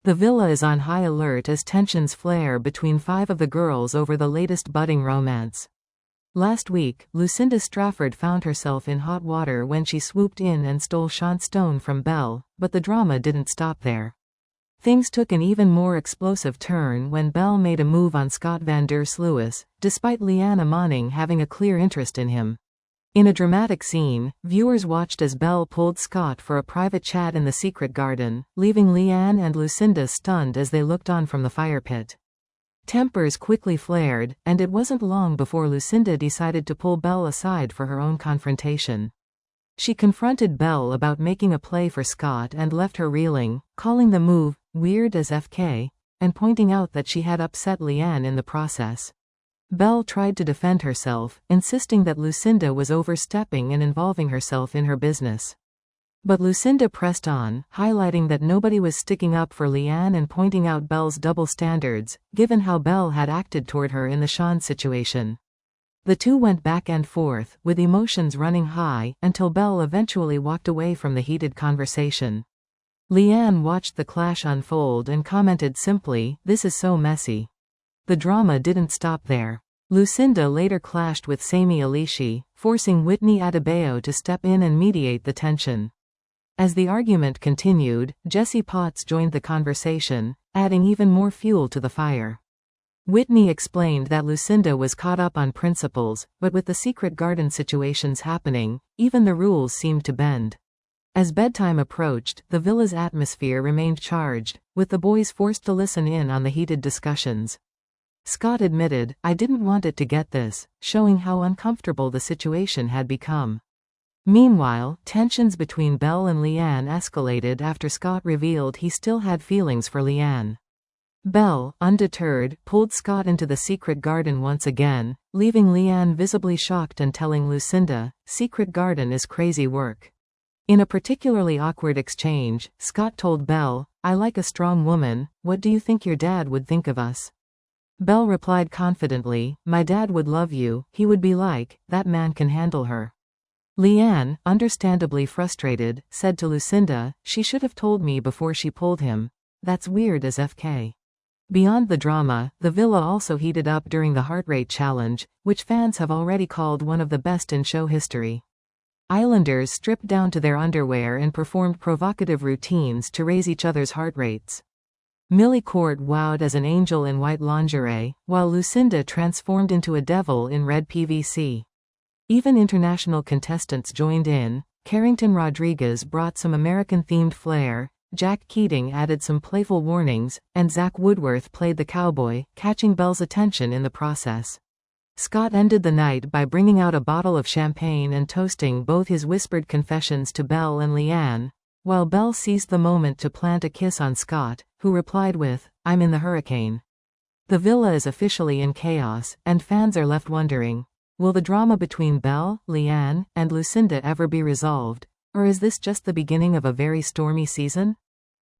The villa is on high alert as tensions flare between 5 of the girls over the latest budding romance. Last week, Lucinda Strafford found herself in hot water when she swooped in and stole Sean's stone from Belle, but the drama didn't stop there. Things took an even more explosive turn when Belle made a move on Scott van-der-Sluis, despite Leanne Manning having a clear interest in him. In a dramatic scene, viewers watched as Belle pulled Scott for a private chat in the secret garden, leaving Leanne and Lucinda stunned as they looked on from the fire pit. Tempers quickly flared, and it wasn't long before Lucinda decided to pull Belle aside for her own confrontation. She confronted Belle about making a play for Scott and left her reeling, calling the move weird as FK, and pointing out that she had upset Leanne in the process. Belle tried to defend herself, insisting that Lucinda was overstepping and involving herself in her business. But Lucinda pressed on, highlighting that nobody was sticking up for Leanne and pointing out Belle's double standards, given how Belle had acted toward her in the Sean situation. The two went back and forth, with emotions running high, until Belle eventually walked away from the heated conversation. Leanne watched the clash unfold and commented simply, "This is so messy." The drama didn't stop there. Lucinda later clashed with Sami Alishi, forcing Whitney Adebayo to step in and mediate the tension. As the argument continued, Jesse Potts joined the conversation, adding even more fuel to the fire. Whitney explained that Lucinda was caught up on principles, but with the secret garden situations happening, even the rules seemed to bend. As bedtime approached, the villa's atmosphere remained charged, with the boys forced to listen in on the heated discussions. Scott admitted, "I didn't want it to get this," showing how uncomfortable the situation had become. Meanwhile, tensions between Belle and Leanne escalated after Scott revealed he still had feelings for Leanne. Belle, undeterred, pulled Scott into the secret garden once again, leaving Leanne visibly shocked and telling Lucinda, "Secret garden is crazy work." In a particularly awkward exchange, Scott told Belle, "I like a strong woman, what do you think your dad would think of us?" Belle replied confidently, "My dad would love you, he would be like, that man can handle her." Leanne, understandably frustrated, said to Lucinda, "She should have told me before she pulled him. That's weird as FK." Beyond the drama, the villa also heated up during the heart rate challenge, which fans have already called one of the best in show history. Islanders stripped down to their underwear and performed provocative routines to raise each other's heart rates. Millie Court wowed as an angel in white lingerie, while Lucinda transformed into a devil in red PVC. Even international contestants joined in. Carrington Rodriguez brought some American-themed flair, Jack Keating added some playful warnings, and Zach Woodworth played the cowboy, catching Belle's attention in the process. Scott ended the night by bringing out a bottle of champagne and toasting both his whispered confessions to Belle and Leanne, while Belle seized the moment to plant a kiss on Scott, who replied with, "I'm in the hurricane." The villa is officially in chaos, and fans are left wondering, will the drama between Belle, Leanne, and Lucinda ever be resolved, or is this just the beginning of a very stormy season?